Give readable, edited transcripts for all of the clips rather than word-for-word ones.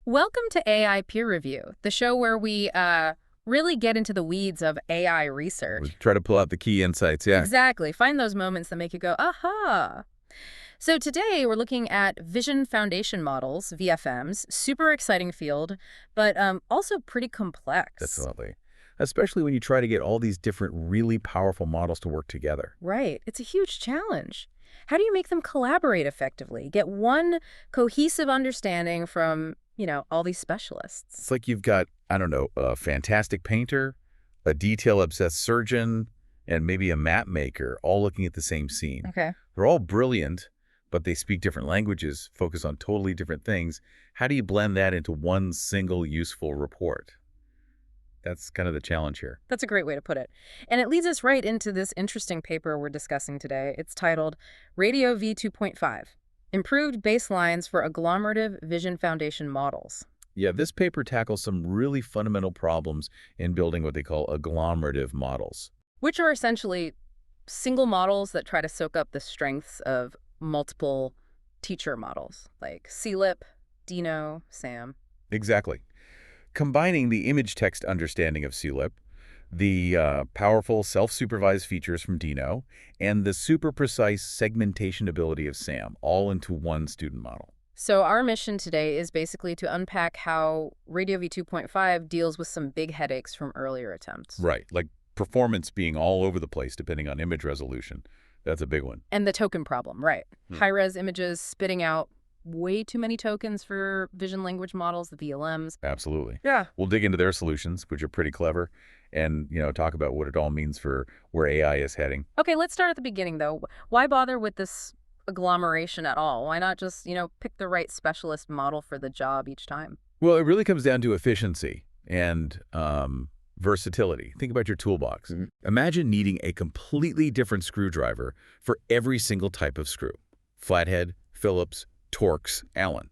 Welcome to AI Peer Review, the show where we really get into the weeds of AI research. We try to pull out the key insights, yeah. Exactly. Find those moments that make you go, aha. So today we're looking at vision foundation models, VFMs, super exciting field, but also pretty complex. Definitely. Especially when you try to get all these different really powerful models to work together. Right. It's a huge challenge. How do you make them collaborate effectively? Get one cohesive understanding from, all these specialists. It's like you've got, I don't know, a fantastic painter, a detail-obsessed surgeon, and maybe a map maker all looking at the same scene. Okay. They're all brilliant, but they speak different languages, focus on totally different things. How do you blend that into one single useful report? That's kind of the challenge here. That's a great way to put it. And it leads us right into this interesting paper we're discussing today. It's titled RADIOv 2.5, Improved Baselines for Agglomerative Vision Foundation Models. Yeah, this paper tackles some really fundamental problems in building what they call agglomerative models. Which are essentially single models that try to soak up the strengths of multiple teacher models, like CLIP, Dino, SAM. Exactly. Combining the image-text understanding of CLIP, the powerful self-supervised features from Dino, and the super-precise segmentation ability of SAM, all into one student model. So our mission today is basically to unpack how RADIOv 2.5 deals with some big headaches from earlier attempts. Right, like performance being all over the place depending on image resolution. That's a big one. And the token problem, right. High-res images spitting out way too many tokens for vision language models, the VLMs. Absolutely. Yeah. We'll dig into their solutions, which are pretty clever, and talk about what it all means for where AI is heading. Okay, let's start at the beginning, though. Why bother with this agglomeration at all? Why not just, pick the right specialist model for the job each time? Well, it really comes down to efficiency and versatility. Think about your toolbox. Imagine needing a completely different screwdriver for every single type of screw. Flathead, Phillips, Torx, Allen.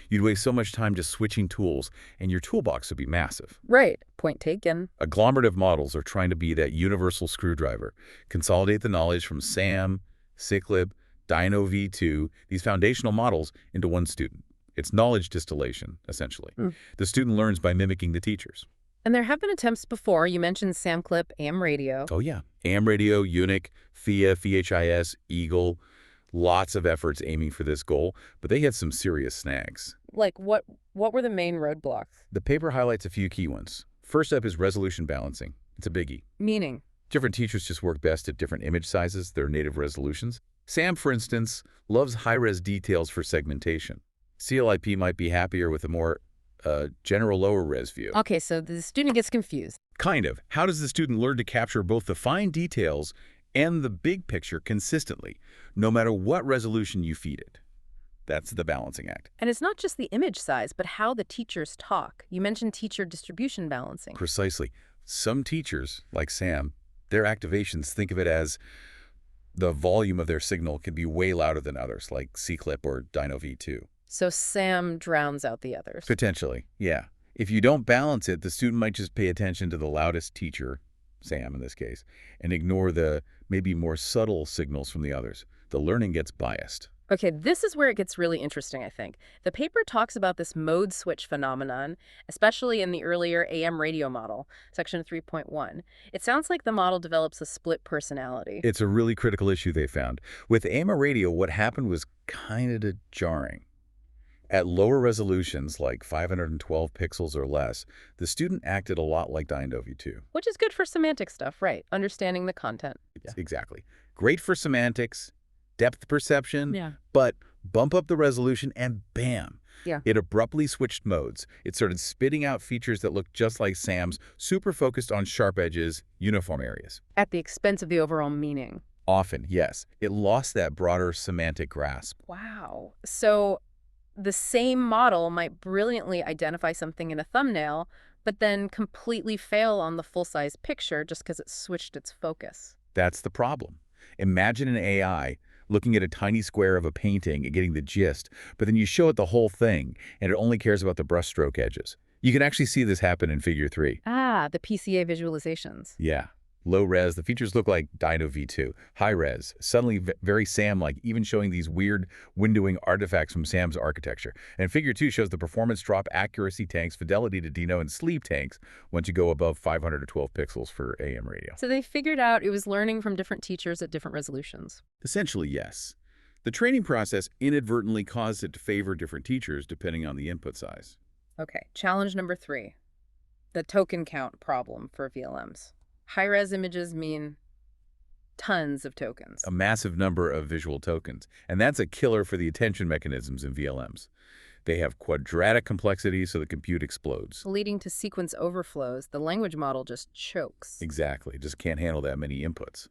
You'd waste so much time just switching tools, and your toolbox would be massive. Right. Point taken. Agglomerative models are trying to be that universal screwdriver, consolidate the knowledge from SAM, CLIP, Dino V2, these foundational models into one student. It's knowledge distillation, essentially. The student learns by mimicking the teachers. And there have been attempts before. You mentioned SamClip, AM Radio. Oh, yeah. AM Radio, UNIC, FIA, FHIS, Eagle. Lots of efforts aiming for this goal, but they had some serious snags. Like what were the main roadblocks? The paper highlights a few key ones. First up is resolution balancing. It's a biggie. Meaning? Different teachers just work best at different image sizes, their native resolutions. Sam, for instance, loves high-res details for segmentation. CLIP might be happier with a more general lower-res view. Okay, so the student gets confused. Kind of. How does the student learn to capture both the fine details and the big picture consistently, no matter what resolution you feed it? That's the balancing act. And it's not just the image size, but how the teachers talk. You mentioned teacher distribution balancing. Precisely. Some teachers, like Sam, their activations, think of it as the volume of their signal can be way louder than others, like CLIP or Dino V2. So Sam drowns out the others. Potentially, yeah. If you don't balance it, the student might just pay attention to the loudest teacher, Sam in this case, and ignore the maybe more subtle signals from the others. The learning gets biased. Okay, this is where it gets really interesting, I think. The paper talks about this mode switch phenomenon, especially in the earlier AM radio model, section 3.1. It sounds like the model develops a split personality. It's a really critical issue they found. With AM radio, what happened was kind of jarring. At lower resolutions, like 512 pixels or less, the student acted a lot like Dino V2. Which is good for semantic stuff, right? Understanding the content. Yeah. Exactly. Great for semantics, depth perception, Yeah. but bump up the resolution and bam. Yeah. It abruptly switched modes. It started spitting out features that looked just like Sam's, super focused on sharp edges, uniform areas. At the expense of the overall meaning. Often, yes. It lost that broader semantic grasp. Wow. So the same model might brilliantly identify something in a thumbnail, but then completely fail on the full-size picture just because it switched its focus. That's the problem. Imagine an AI looking at a tiny square of a painting and getting the gist, but then you show it the whole thing, and it only cares about the brushstroke edges. You can actually see this happen in Figure 3. Ah, the PCA visualizations. Yeah. Low res, the features look like Dino V2. High res, suddenly very SAM-like, even showing these weird windowing artifacts from SAM's architecture. And Figure 2 shows the performance drop, accuracy tanks, fidelity to Dino, and sleep tanks once you go above 512 pixels for AM radio. So they figured out it was learning from different teachers at different resolutions. Essentially, yes. The training process inadvertently caused it to favor different teachers depending on the input size. Okay, challenge number 3, the token count problem for VLMs. High-res images mean tons of tokens. A massive number of visual tokens, and that's a killer for the attention mechanisms in VLMs. They have quadratic complexity, so the compute explodes. Leading to sequence overflows, the language model just chokes. Exactly, just can't handle that many inputs.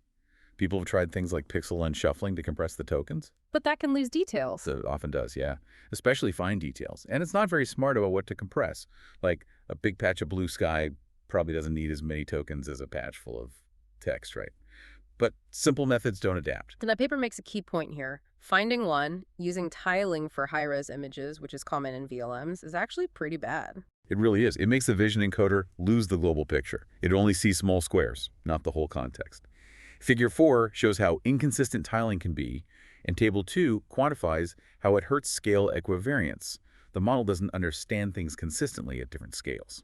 People have tried things like pixel unshuffling to compress the tokens. But that can lose details. So it often does, yeah. Especially fine details. And it's not very smart about what to compress. Like a big patch of blue sky probably doesn't need as many tokens as a patch full of text, right? But simple methods don't adapt. And that paper makes a key point here. Finding one, using tiling for high-res images, which is common in VLMs, is actually pretty bad. It really is. It makes the vision encoder lose the global picture. It only sees small squares, not the whole context. Figure 4 shows how inconsistent tiling can be, and Table 2 quantifies how it hurts scale equivariance. The model doesn't understand things consistently at different scales.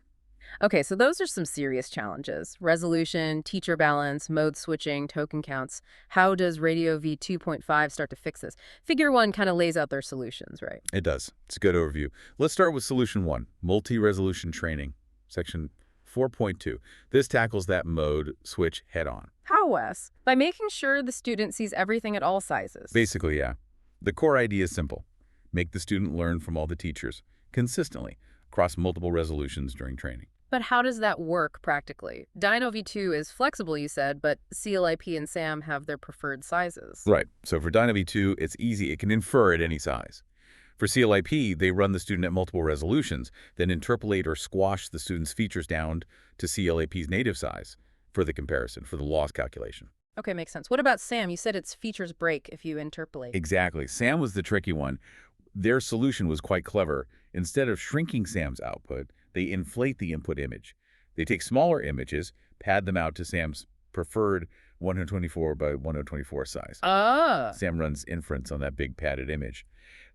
Okay, so those are some serious challenges. Resolution, teacher balance, mode switching, token counts. How does RADIOv2.5 start to fix this? Figure 1 kind of lays out their solutions, right? It does. It's a good overview. Let's start with Solution 1, Multi-Resolution Training, Section 4.2. This tackles that mode switch head-on. How, Wes? By making sure the student sees everything at all sizes. Basically, yeah. The core idea is simple. Make the student learn from all the teachers, consistently, across multiple resolutions during training. But how does that work practically? Dino V2 is flexible, you said, but CLIP and SAM have their preferred sizes. Right. So for Dino V2, it's easy. It can infer at any size. For CLIP, they run the student at multiple resolutions, then interpolate or squash the student's features down to CLIP's native size for the comparison, for the loss calculation. Okay, makes sense. What about SAM? You said its features break if you interpolate. Exactly. SAM was the tricky one. Their solution was quite clever. Instead of shrinking SAM's output, they inflate the input image. They take smaller images, pad them out to SAM's preferred 124 by 124 size. SAM runs inference on that big padded image.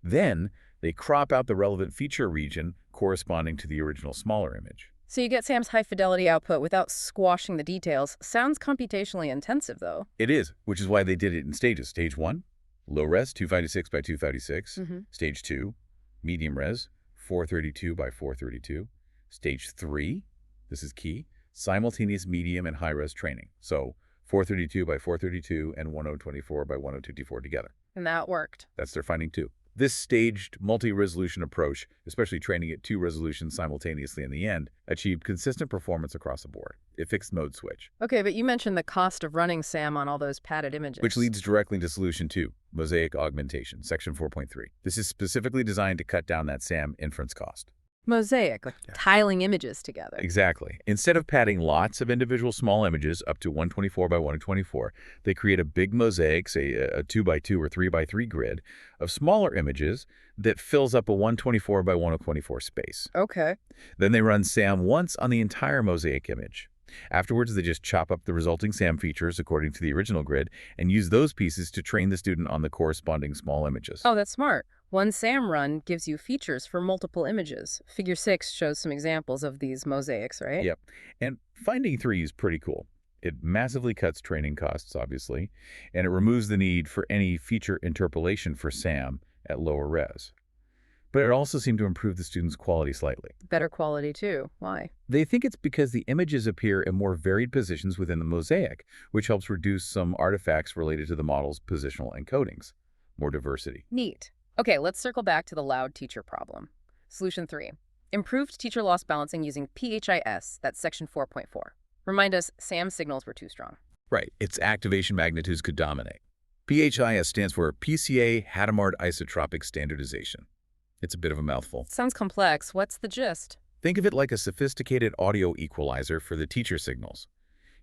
Then they crop out the relevant feature region corresponding to the original smaller image. So you get SAM's high-fidelity output without squashing the details. Sounds computationally intensive, though. It is, which is why they did it in stages. Stage 1, low res, 256 by 256. Stage 2, medium res, 432 by 432. Stage 3, this is key, simultaneous medium and high-res training. So 432 by 432 and 1024 by 1024 together. And that worked. That's their finding too. This staged, multi-resolution approach, especially training at 2 resolutions simultaneously in the end, achieved consistent performance across the board. It fixed mode switch. Okay, but you mentioned the cost of running SAM on all those padded images. Which leads directly to Solution 2, Mosaic Augmentation, Section 4.3. This is specifically designed to cut down that SAM inference cost. Mosaic, like tiling images together. Exactly. Instead of padding lots of individual small images up to 124 by 124, they create a big mosaic, say a 2 by 2 or 3 by 3 grid of smaller images that fills up a 124 by 124 space. Okay. Then they run SAM once on the entire mosaic image. Afterwards, they just chop up the resulting SAM features according to the original grid and use those pieces to train the student on the corresponding small images. Oh, that's smart. One SAM run gives you features for multiple images. Figure 6 shows some examples of these mosaics, right? Yep. And finding 3 is pretty cool. It massively cuts training costs, obviously, and it removes the need for any feature interpolation for SAM at lower res. But it also seemed to improve the student's quality slightly. Better quality, too. Why? They think it's because the images appear in more varied positions within the mosaic, which helps reduce some artifacts related to the model's positional encodings. More diversity. Neat. Okay, let's circle back to the loud teacher problem. Solution 3. Improved teacher loss balancing using PHIS, that's section 4.4. Remind us, SAM signals were too strong. Right, its activation magnitudes could dominate. PHIS stands for PCA Hadamard Isotropic Standardization. It's a bit of a mouthful. Sounds complex. What's the gist? Think of it like a sophisticated audio equalizer for the teacher signals.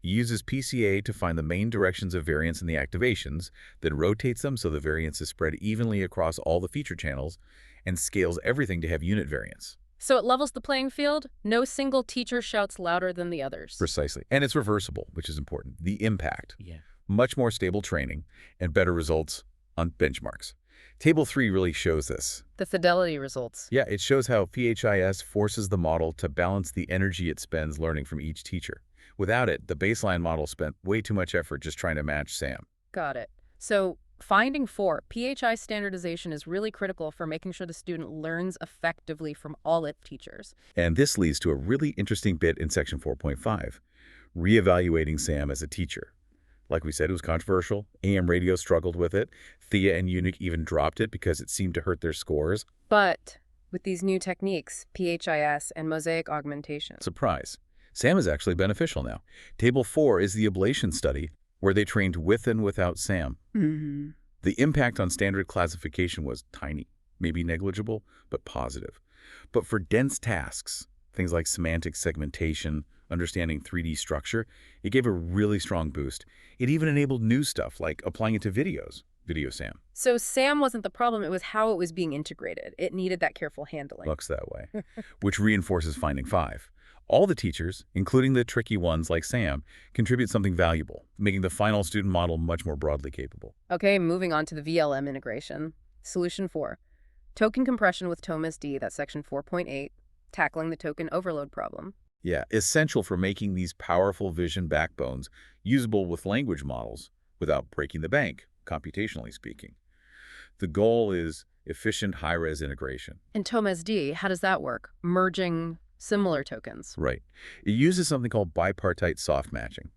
It uses PCA to find the main directions of variance in the activations, then rotates them so the variance is spread evenly across all the feature channels, and scales everything to have unit variance. So it levels the playing field. No single teacher shouts louder than the others. Precisely. And it's reversible, which is important. The impact. Yeah. Much more stable training and better results on benchmarks. Table 3 really shows this. The fidelity results. Yeah, it shows how PHIS forces the model to balance the energy it spends learning from each teacher. Without it, the baseline model spent way too much effort just trying to match Sam. Got it. So finding 4, PHI standardization is really critical for making sure the student learns effectively from all its teachers. And this leads to a really interesting bit in section 4.5, reevaluating Sam as a teacher. Like we said, it was controversial. AM radio struggled with it. Thea and Unique even dropped it because it seemed to hurt their scores. But with these new techniques, PHIS and mosaic augmentation. Surprise. Sam is actually beneficial now. Table 4 is the ablation study where they trained with and without Sam. Mm-hmm. The impact on standard classification was tiny, maybe negligible, but positive. But for dense tasks, things like semantic segmentation, understanding 3D structure, it gave a really strong boost. It even enabled new stuff like applying it to videos. Video Sam. So Sam wasn't the problem, it was how it was being integrated. It needed that careful handling. Looks that way, which reinforces finding 5. All the teachers, including the tricky ones like Sam, contribute something valuable, making the final student model much more broadly capable. Okay, moving on to the VLM integration. Solution 4. Token compression with TOMAS-D, that's section 4.8, tackling the token overload problem. Yeah, essential for making these powerful vision backbones usable with language models without breaking the bank, computationally speaking. The goal is efficient high-res integration. And TOMAS-D, how does that work? Merging similar tokens. Right. It uses something called bipartite soft matching.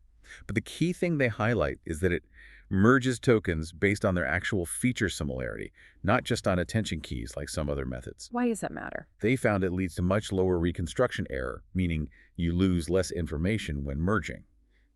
But the key thing they highlight is that it merges tokens based on their actual feature similarity, not just on attention keys like some other methods. Why does that matter? They found it leads to much lower reconstruction error, meaning you lose less information when merging.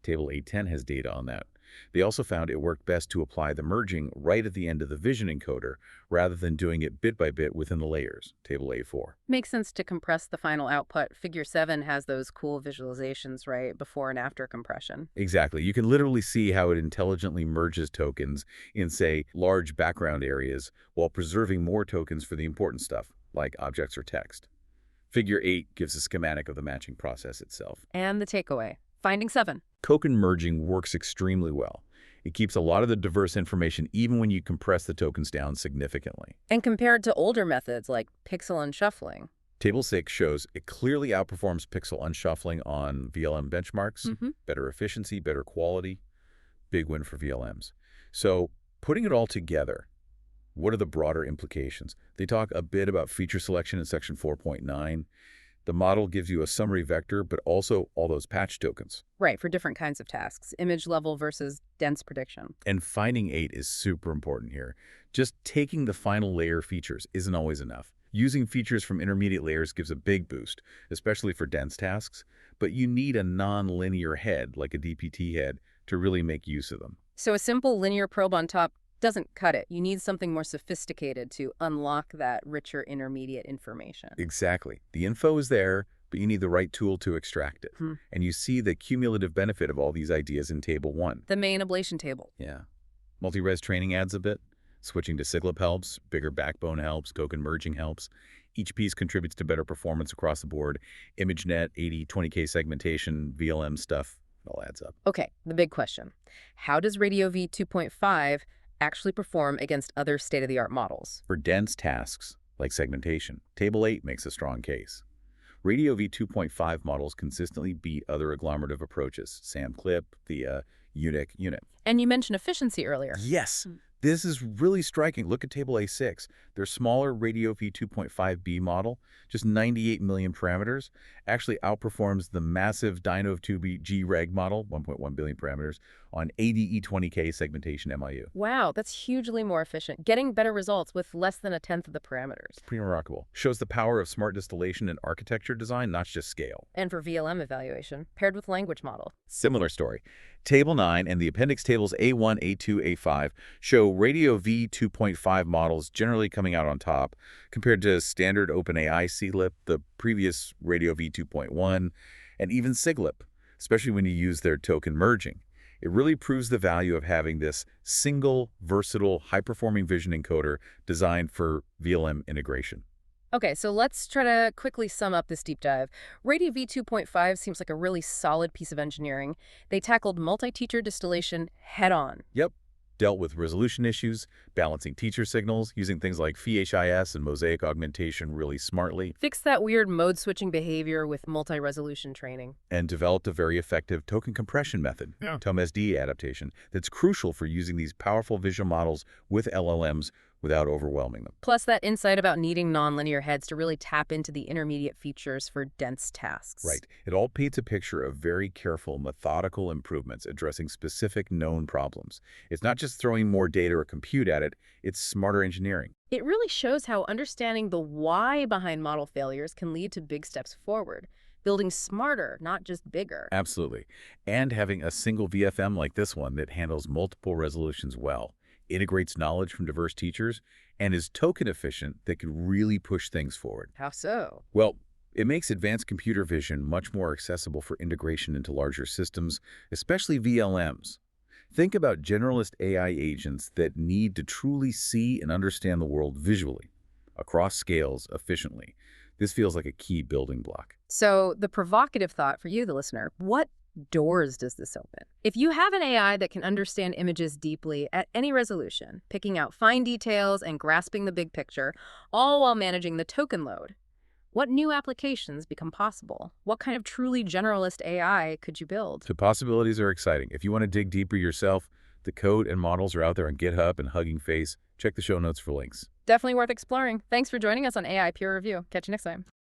Table 810 has data on that. They also found it worked best to apply the merging right at the end of the vision encoder rather than doing it bit by bit within the layers. Table A4. Makes sense to compress the final output. Figure 7 has those cool visualizations, right? Before and after compression. Exactly. You can literally see how it intelligently merges tokens in, say, large background areas while preserving more tokens for the important stuff, like objects or text. Figure 8 gives a schematic of the matching process itself. And the takeaway. Finding 7. Token merging works extremely well. It keeps a lot of the diverse information even when you compress the tokens down significantly. And compared to older methods like pixel unshuffling. Table 6 shows it clearly outperforms pixel unshuffling on VLM benchmarks. Better efficiency, better quality. Big win for VLMs. So putting it all together, what are the broader implications? They talk a bit about feature selection in section 4.9. The model gives you a summary vector, but also all those patch tokens. Right, for different kinds of tasks, image level versus dense prediction. And finding 8 is super important here. Just taking the final layer features isn't always enough. Using features from intermediate layers gives a big boost, especially for dense tasks, but you need a non-linear head, like a DPT head, to really make use of them. So a simple linear probe on top doesn't cut it. You need something more sophisticated to unlock that richer intermediate information. Exactly. The info is there, but you need the right tool to extract it. And you see the cumulative benefit of all these ideas in Table 1. The main ablation table. Yeah. Multi-res training adds a bit. Switching to SIGLIP helps. Bigger backbone helps. Token merging helps. Each piece contributes to better performance across the board. ImageNet, 80, 20K segmentation, VLM stuff, it all adds up. Okay, the big question. How does RADIOv 2.5 actually perform against other state-of-the-art models? For dense tasks, like segmentation, Table 8 makes a strong case. RADIOv 2.5 models consistently beat other agglomerative approaches, SAM-CLIP, Thea, Unique, Unit. And you mentioned efficiency earlier. Yes, this is really striking. Look at Table A6. Their smaller RADIOv 2.5b model, just 98 million parameters, actually outperforms the massive Dynov2G reg model, 1.1 billion parameters, on ADE20K segmentation MIU. Wow, that's hugely more efficient, getting better results with less than a tenth of the parameters. Pretty remarkable. Shows the power of smart distillation and architecture design, not just scale. And for VLM evaluation, paired with language model. Similar story. Table 9 and the appendix tables A1, A2, A5 show RADIOv 2.5 models generally coming out on top compared to standard OpenAI CLIP, the previous RADIOv 2.1, and even SIGLIP, especially when you use their token merging. It really proves the value of having this single, versatile, high-performing vision encoder designed for VLM integration. Okay, so let's try to quickly sum up this deep dive. Radio V2.5 seems like a really solid piece of engineering. They tackled multi-teacher distillation head on. Yep. Dealt with resolution issues, balancing teacher signals, using things like VHIS and mosaic augmentation really smartly, Fixed that weird mode switching behavior with multi-resolution training. and developed a very effective token compression method, Yeah. TOMSD adaptation, that's crucial for using these powerful visual models with LLMs without overwhelming them. Plus that insight about needing nonlinear heads to really tap into the intermediate features for dense tasks. Right. It all paints a picture of very careful, methodical improvements addressing specific known problems. It's not just throwing more data or compute at it, it's smarter engineering. It really shows how understanding the why behind model failures can lead to big steps forward. Building smarter, not just bigger. Absolutely. And having a single VFM like this one that handles multiple resolutions well, integrates knowledge from diverse teachers, and is token efficient that could really push things forward. How so? Well, it makes advanced computer vision much more accessible for integration into larger systems, especially VLMs. Think about generalist AI agents that need to truly see and understand the world visually, across scales, efficiently. This feels like a key building block. So the provocative thought for you, the listener, what doors does this open? If you have an AI that can understand images deeply at any resolution, picking out fine details and grasping the big picture, all while managing the token load, what new applications become possible? What kind of truly generalist AI could you build? The possibilities are exciting. If you want to dig deeper yourself, the code and models are out there on GitHub and Hugging Face. Check the show notes for links. Definitely worth exploring. Thanks for joining us on AI Peer Review. Catch you next time.